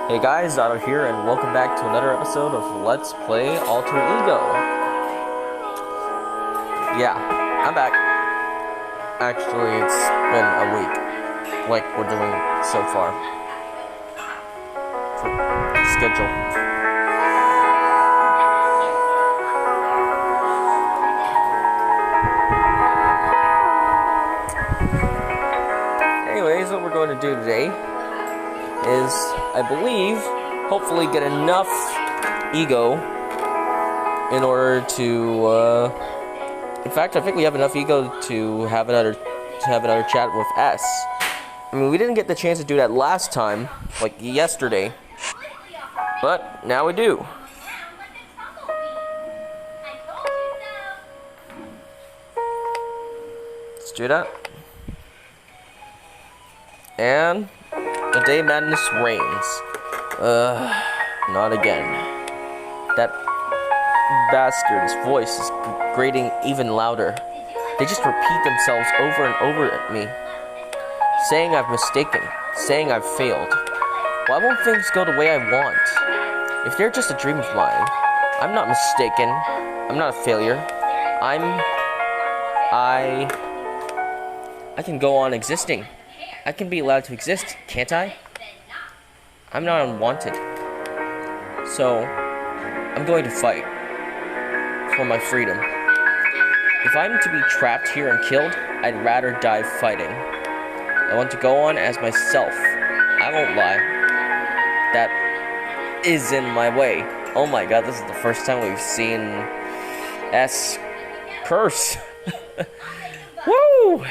Hey guys, Otto here, and welcome back to another episode of Let's Play Alter Ego. Yeah, I'm back. Actually, it's been a week, like we're doing so far. For schedule. Anyways, what we're going to do today is, I believe, hopefully get enough ego in order to, in fact, I think we have enough ego to have another chat with S. I mean, we didn't get the chance to do that last time, like yesterday, but now we do. Let's do that. And the day madness reigns. Not again. That bastard's voice is grating even louder. They just repeat themselves over and over at me, saying I've mistaken, saying I've failed. Why won't things go the way I want? If they're just a dream of mine, I'm not mistaken. I'm not a failure. I can go on existing. I can be allowed to exist, can't I? I'm not unwanted. So, I'm going to fight for my freedom. If I'm to be trapped here and killed, I'd rather die fighting. I want to go on as myself. I won't lie. That is in my way. Oh my god, this is the first time we've seen S curse. Woo!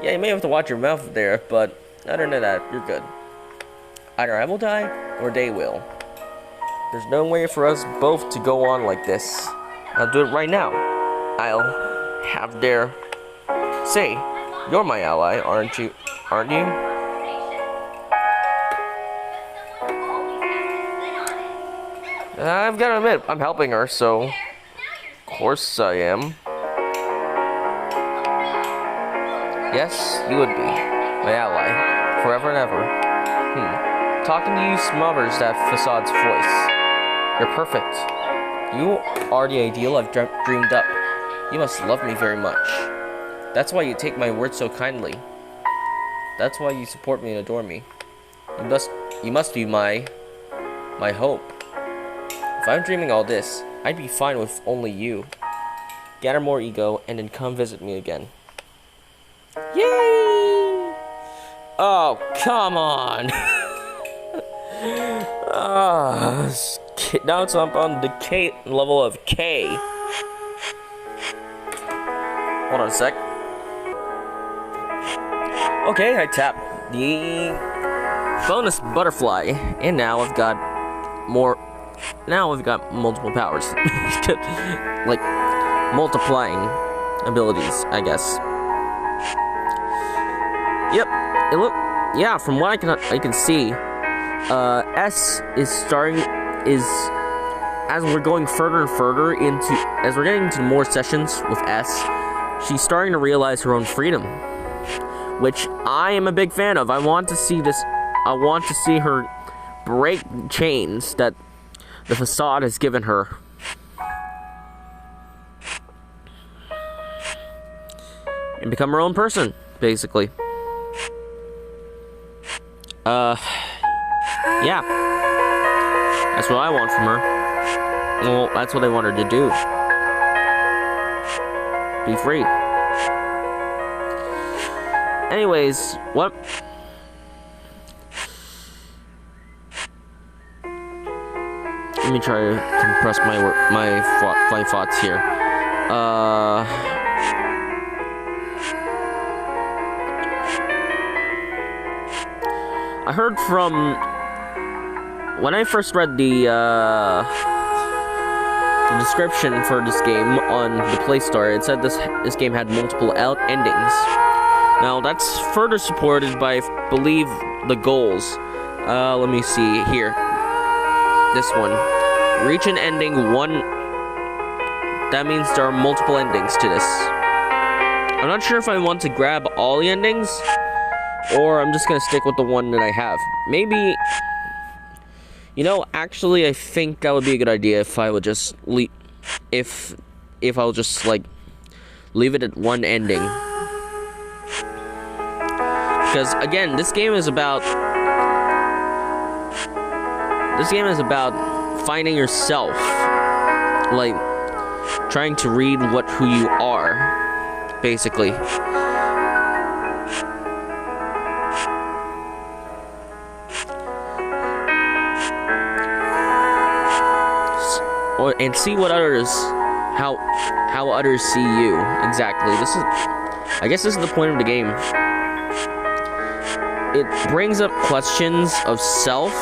Yeah, you may have to watch your mouth there, but other than that, you're good. Either I will die, or they will. There's no way for us both to go on like this. I'll do it right now. I'll have their say, you're my ally, aren't you? Aren't you? I've got to admit, I'm helping her, so of course I am. Yes, you would be my ally, forever and ever. Talking to you smothers that facade's voice. You're perfect. You are the ideal I've dreamed up. You must love me very much. That's why you take my words so kindly. That's why you support me and adore me. You must be my hope. If I'm dreaming all this, I'd be fine with only you. Gather more ego and then come visit me again. Yay! Oh, come on! Now it's up on the K level of K. Hold on a sec. Okay, I tapped the bonus butterfly, and now I've got more. Now we've got multiple powers, like multiplying abilities, I guess. Yep. Yeah. From what I can see, S is as we're going further and further as we're getting into more sessions with S, she's starting to realize her own freedom, which I am a big fan of. I want to see this. I want to see her break chains that the facade has given her. And become her own person, basically. Yeah. That's what I want from her. Well, that's what I want her to do. Be free. Anyways, what? Let me try to compress my thoughts here. I heard from when I first read the description for this game on the Play Store. It said this game had multiple endings. Now that's further supported by, I believe, the goals. Let me see here. This one, reach an ending one. That means there are multiple endings to this. I'm not sure if I want to grab all the endings, or I'm just gonna stick with the one that I have. Maybe You know, actually, I think that would be a good idea if I would just if I'll just like leave it at one ending. Because again, this game is about finding yourself, like trying to read who you are, basically. And see what others, how others see you. Exactly. I guess this is the point of the game. It brings up questions of self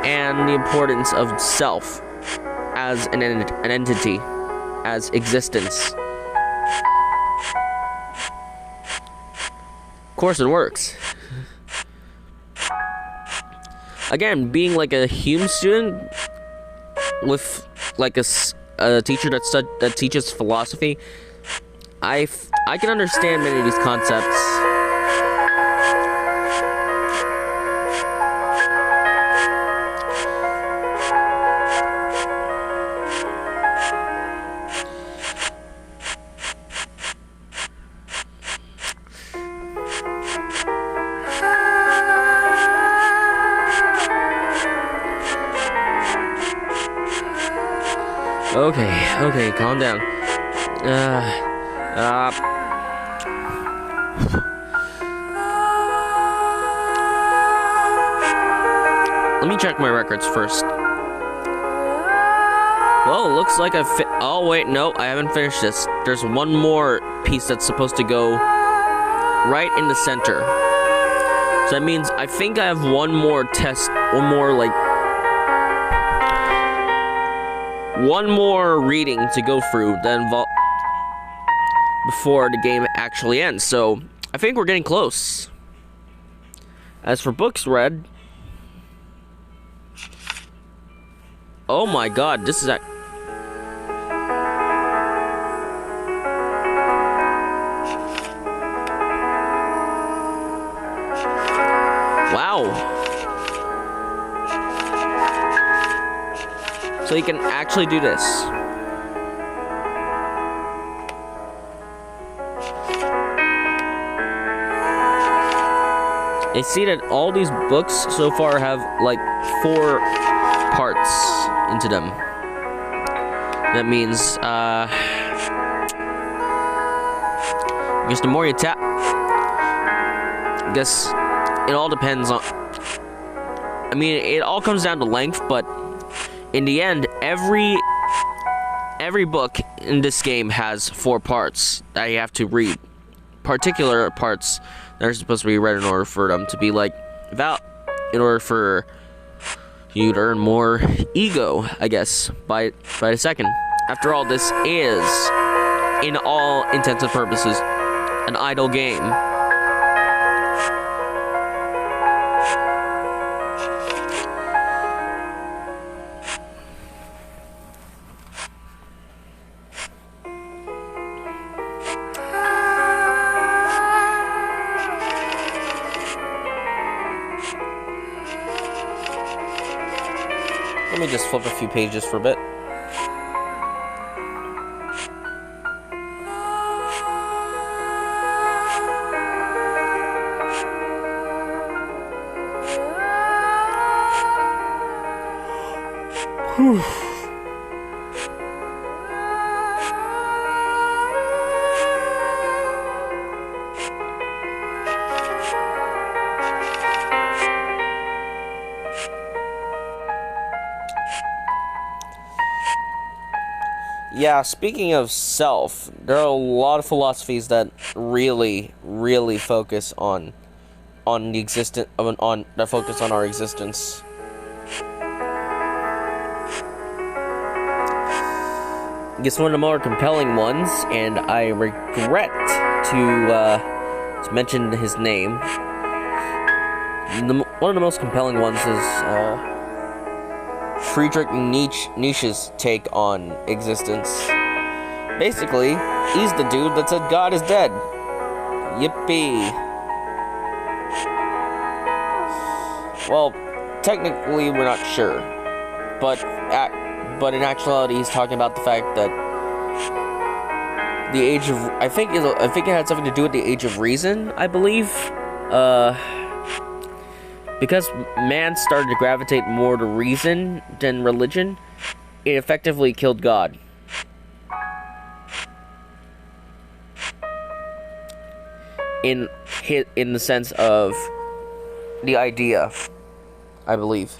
and the importance of self as an entity, as existence. Of course, it works. Again, being like a Hume student with like a teacher that teaches philosophy, I can understand many of these concepts. Okay, calm down. Let me check my records first. Well, looks like oh wait, no, I haven't finished this. There's one more piece that's supposed to go right in the center. So that means I think I have one more reading to go through before the game actually ends. So I think we're getting close. As for books read, oh my god, this is wow. So you can actually do this. I see that all these books so far have like 4 parts into them. That means, I guess the more you tap, I guess it all depends on, I mean, it all comes down to length, but in the end, every book in this game has 4 parts that you have to read. Particular parts that are supposed to be read in order for them to be like in order for you to earn more ego, I guess, by the second. After all, this is, in all intents and purposes, an idle game. Let me just flip a few pages for a bit. Whew. Yeah, speaking of self, there are a lot of philosophies that really focus on the that focus on our existence. I guess one of the more compelling ones, and I regret to mention his name. One of the most compelling ones is Friedrich Nietzsche's take on existence. Basically, he's the dude that said God is dead. Yippee. Well, technically, we're not sure. But in actuality, he's talking about the fact that the age of... I think it had something to do with the age of reason, I believe. Because man started to gravitate more to reason than religion, it effectively killed God. In the sense of the idea, I believe.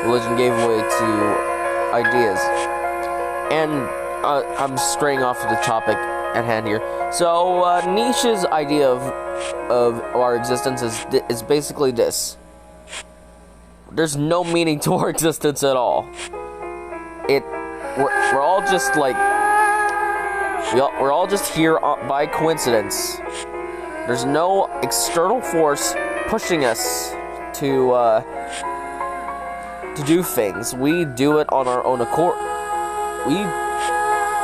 Religion gave way to ideas. And I'm straying off of the topic at hand here. So, Nietzsche's idea of our existence is basically this. There's no meaning to our existence at all. We're all just like... We're all just here by coincidence. There's no external force pushing us to do things. We do it on our own accord.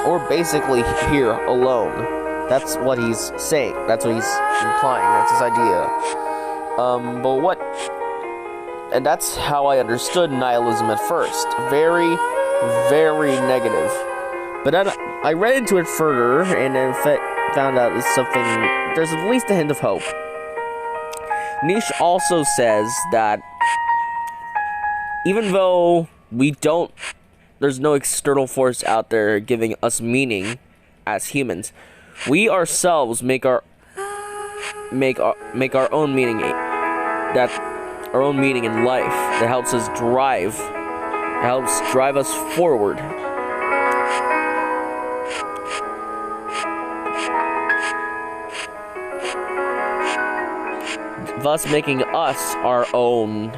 We're basically here alone. That's what he's saying. That's what he's implying. That's his idea. And that's how I understood nihilism at first. Very, very negative. But then I read into it further, and in fact found out there's at least a hint of hope. Nietzsche also says that even though there's no external force out there giving us meaning as humans, we ourselves make our own meaning, our own meaning in life that helps us drive us forward. Thus making us our own,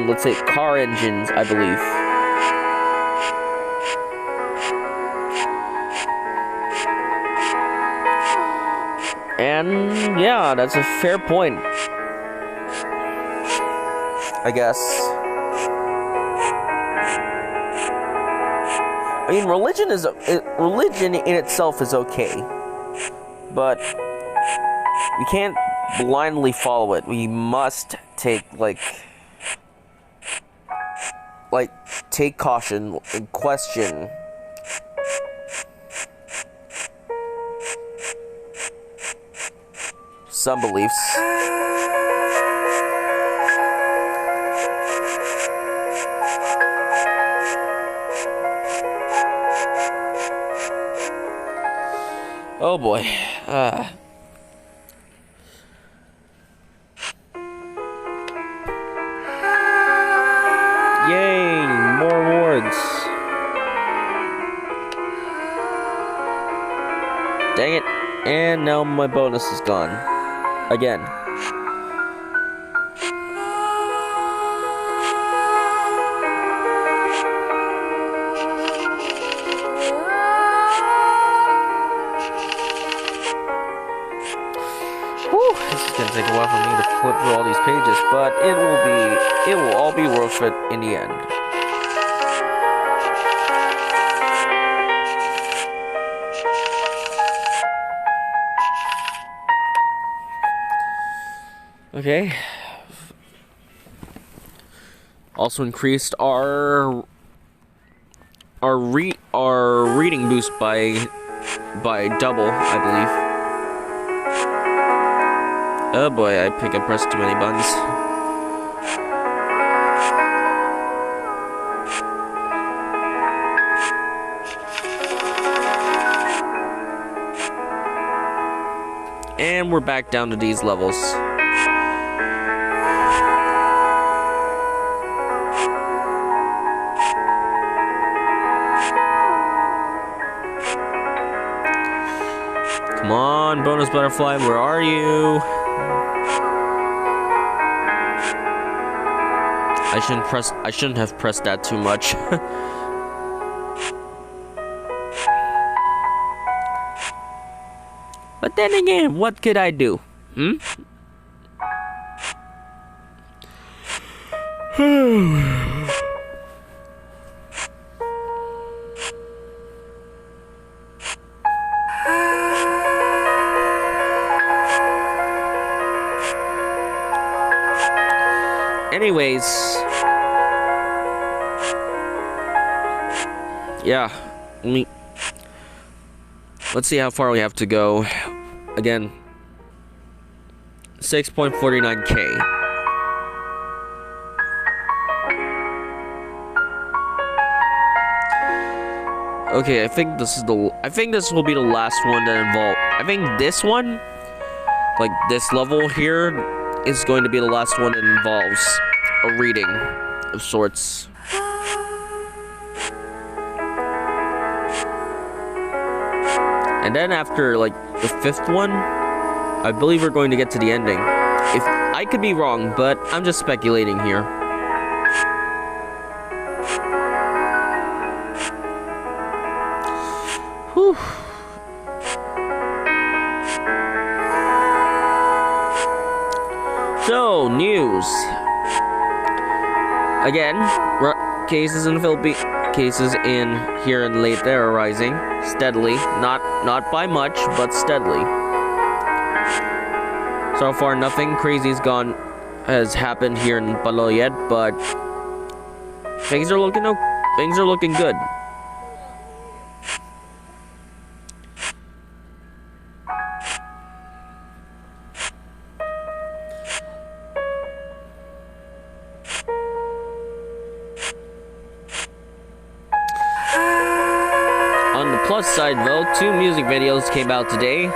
let's say, car engines, I believe. And yeah, that's a fair point, I guess. I mean, religion in itself is okay, but we can't blindly follow it. We must take caution and question some beliefs. Oh boy. Yay, more awards. Dang it. And now my bonus is gone. Again. Whew, this is gonna take a while for me to flip through all these pages, but it will all be worth it in the end. Okay. Also increased our reading boost by double, I believe. Oh boy, I think I pressed too many buttons. And we're back down to these levels. Come on, bonus butterfly, where are you? I shouldn't have pressed that too much. But then again, what could I do? Anyways, yeah, let's see how far we have to go. Again, 6.49K. Okay, I think this will be the last one that involves. I think this one, like this level here, is going to be the last one that involves a reading of sorts. And then after like the 5th one, I believe we're going to get to the ending. If I could be wrong, but I'm just speculating here. Whew. So, news. Again, cases in the Philippines, cases here in Leyte are rising steadily, not by much, but steadily. So far, nothing crazy has happened here in Palo yet, but things are looking good. On the plus side, though, 2 music videos came out today,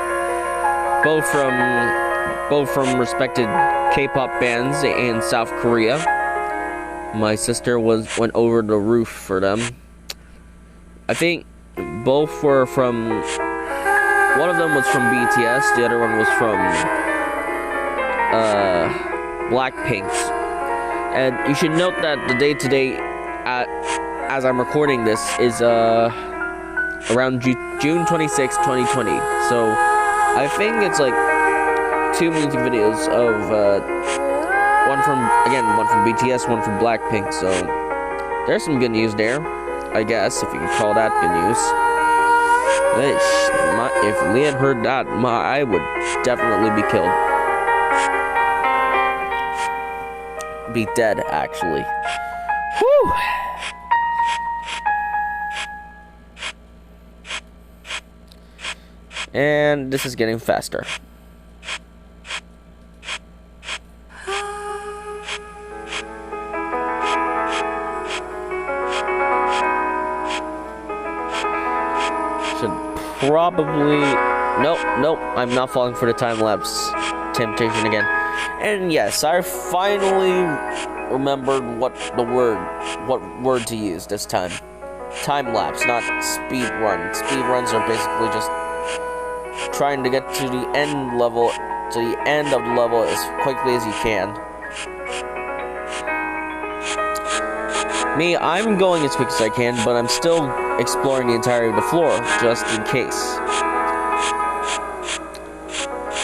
both from respected K-pop bands in South Korea. My sister went over the roof for them. I think both were from. One of them was from BTS. The other one was from Blackpink. And you should note that the date today, as I'm recording this, is around June 26, 2020. So I think it's like 2 music videos of one from BTS, one from Blackpink. So there's some good news there, I guess, if you can call that good news. If Lee had heard that, I would definitely be killed. Be dead, actually. Whew. And this is getting faster. Probably nope, I'm not falling for the time-lapse temptation again. And yes, I finally remembered what word to use this time. Time-lapse, not speed run. Speed runs are basically just trying to get to the end of the level as quickly as you can. Me, I'm going as quick as I can, but I'm still exploring the entirety of the floor, just in case.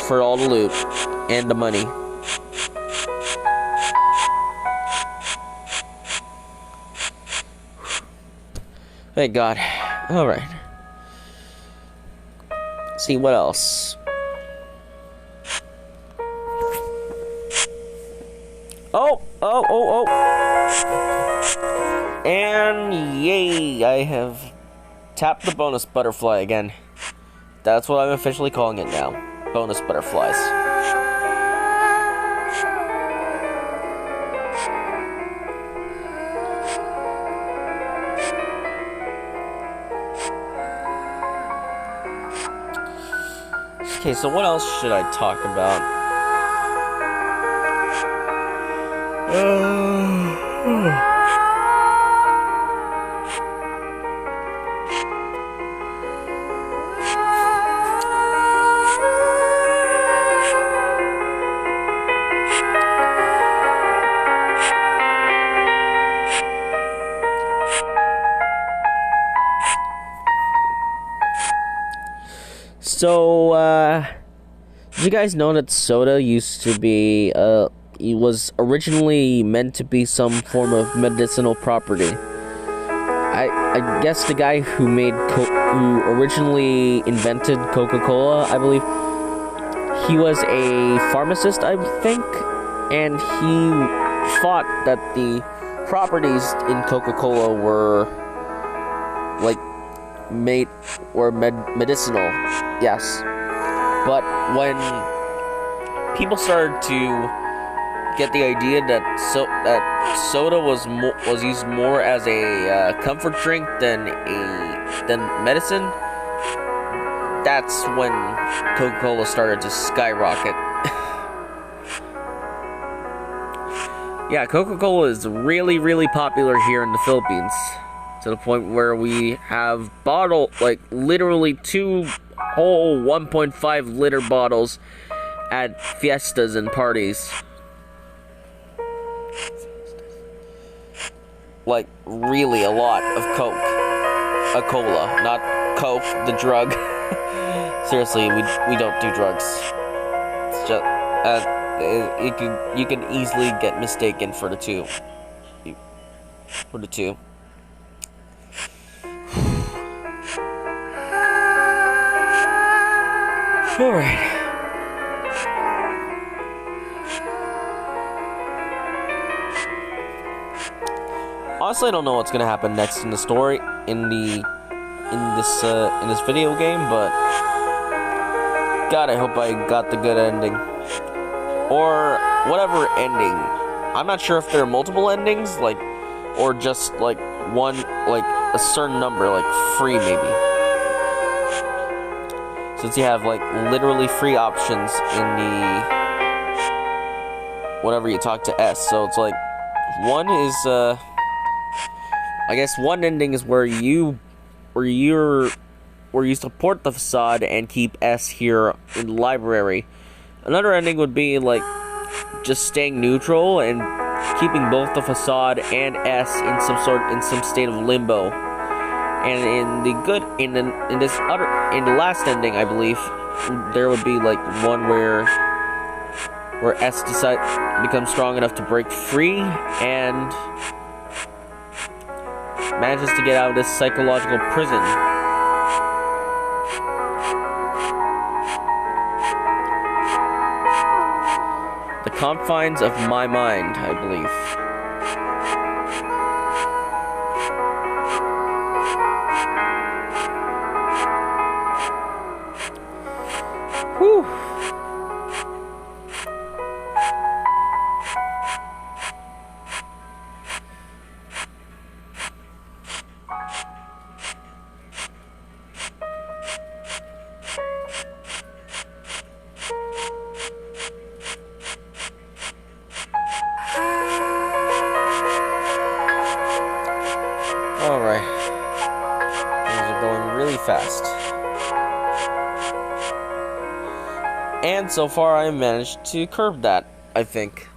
For all the loot and the money. Thank God. Alright. See what else. Oh! And yay, I have tapped the bonus butterfly again. That's what I'm officially calling it now. Bonus butterflies. Okay, so what else should I talk about? So, did you guys know that soda used to be, it was originally meant to be some form of medicinal property? I guess the guy who originally invented Coca-Cola, I believe, he was a pharmacist, I think, and thought that the properties in Coca-Cola were like medicinal, yes. But when people started to get the idea that soda was used more as a comfort drink than medicine, that's when Coca-Cola started to skyrocket. Yeah, Coca-Cola is really, really popular here in the Philippines, to the point where we have literally 2 whole 1.5 liter bottles at fiestas and parties. Like, really a lot of Coke. A cola, not Coke, the drug. Seriously, we don't do drugs. It's just, you can easily get mistaken for the two. Alright. Honestly, I don't know what's gonna happen next in the story in this video game, but God, I hope I got the good ending. Or whatever ending. I'm not sure if there are multiple endings, or just one, a certain number, 3 maybe. Since you have literally 3 options in the whenever you talk to S, so it's one is I guess one ending is where you support the facade and keep S here in the library. Another ending would be just staying neutral and keeping both the facade and S in some state of limbo. And in the last ending, I believe there would be one where S becomes strong enough to break free and manages to get out of this psychological prison. The confines of my mind, I believe. Whew. Alright. Things are going really fast. And so far I managed to curb that, I think.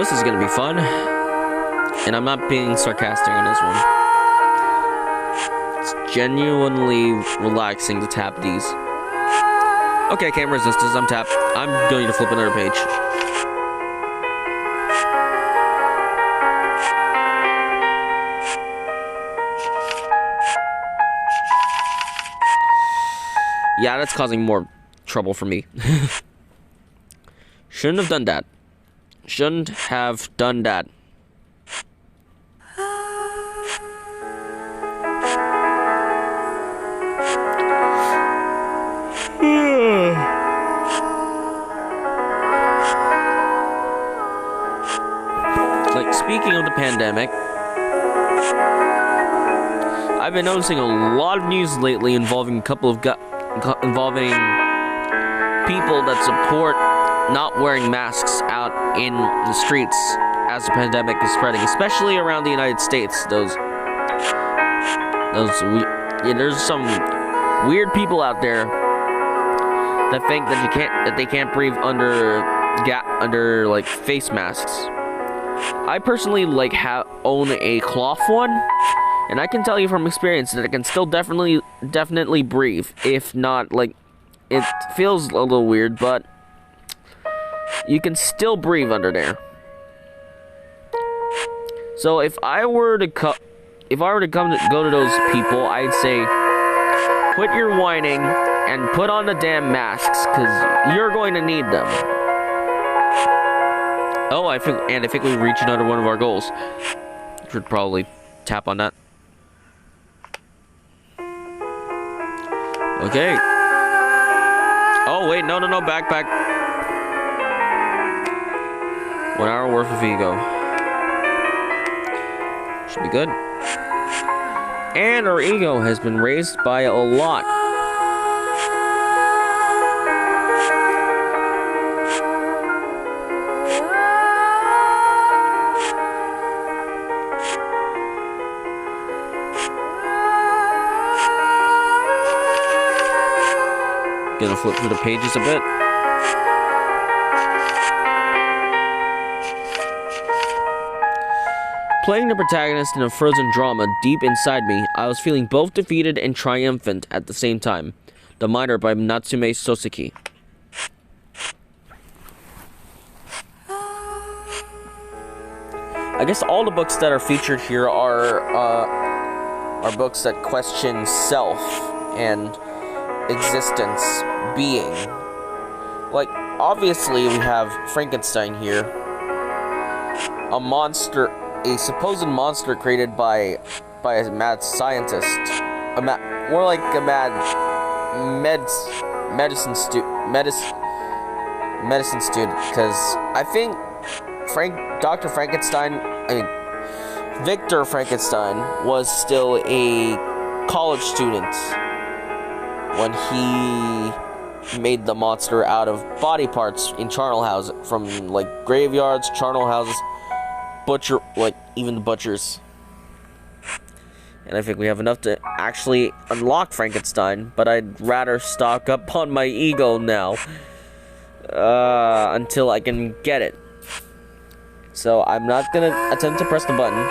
This is gonna be fun, and I'm not being sarcastic on this one. It's genuinely relaxing to tap these. Okay, camera resistance, I'm tapped. I'm going to flip another page. Yeah, that's causing more trouble for me. Shouldn't have done that. Shouldn't have done that. Speaking of the pandemic, I've been noticing a lot of news lately involving a couple of involving people that support not wearing masks out in the streets as the pandemic is spreading, especially around the United States. There's some weird people out there that think that they can't breathe under face masks. I personally own a cloth one, and I can tell you from experience that I can still definitely breathe, if not It feels a little weird, but you can still breathe under there. So if I were to go to those people, I'd say, quit your whining and put on the damn masks, because you're going to need them. Oh, I think we reached another one of our goals. Should probably tap on that. Okay. Oh wait, no, back. 1 hour worth of ego. Should be good. And our ego has been raised by a lot. Gonna flip through the pages a bit. Playing the protagonist in a frozen drama deep inside me, I was feeling both defeated and triumphant at the same time. The Miner by Natsume Soseki. I guess all the books that are featured here are books that question self and existence, being. Like, obviously we have Frankenstein here. A monster, a supposed monster created by a mad scientist. More like a mad medicine student, because I think Victor Frankenstein was still a college student when he made the monster out of body parts in charnel houses, from like graveyards, charnel houses, even the butchers. And I think we have enough to actually unlock Frankenstein, but I'd rather stock up on my ego now until I can get it. So I'm not gonna attempt to press the button.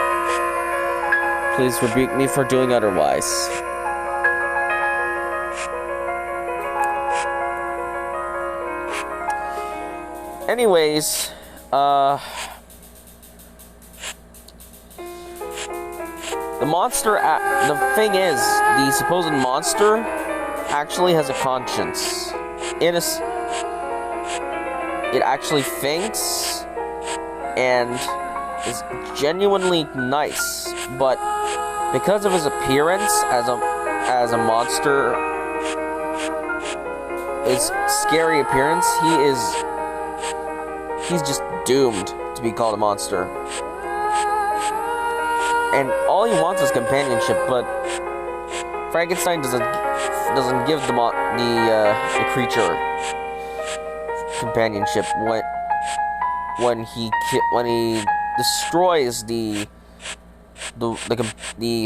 Please rebuke me for doing otherwise. Anyways, the monster, the thing is, the supposed monster actually has a conscience. It actually thinks and is genuinely nice, but because of his appearance as a monster, his scary appearance, he's just doomed to be called a monster. And all he wants is companionship, but Frankenstein doesn't give the creature companionship when he destroys the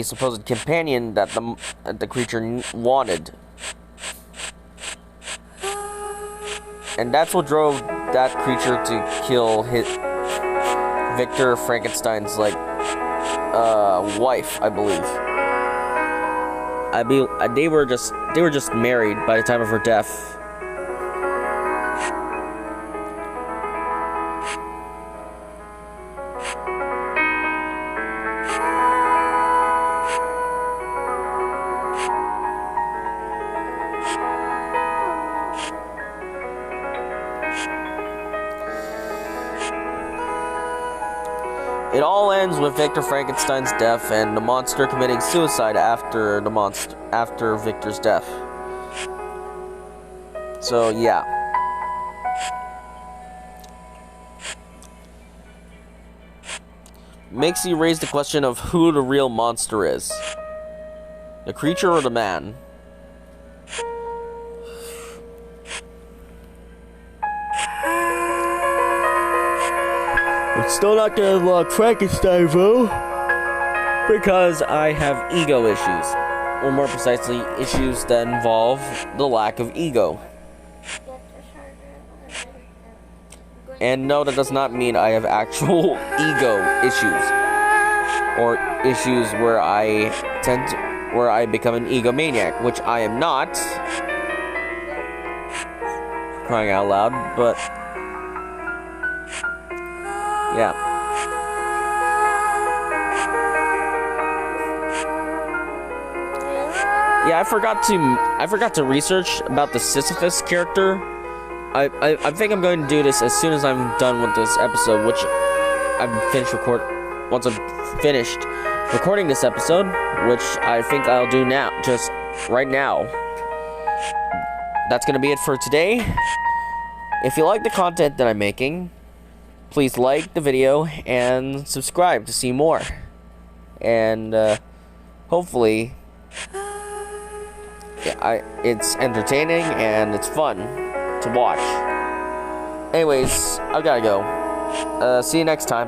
supposed companion that the creature wanted. And that's what drove that creature to kill Victor Frankenstein's wife, I believe. They were just married by the time of her death. It all ends with Victor Frankenstein's death and the monster committing suicide after Victor's death. So yeah. Makes you raise the question of who the real monster is. The creature or the man? We're still not gonna unlock Frankenstein, though, because I have ego issues. Or more precisely, issues that involve the lack of ego. And no, that does not mean I have actual ego issues. Or issues where I become an egomaniac, which I am not. crying out loud, but yeah. Yeah, I forgot to research about the Sisyphus character. I think I'm going to do this as soon as I'm done with this episode, which once I'm finished recording this episode, which I think I'll do now, just right now. That's going to be it for today. If you like the content that I'm making, please like the video and subscribe to see more. And hopefully it's entertaining and it's fun to watch. Anyways, I gotta go. See you next time.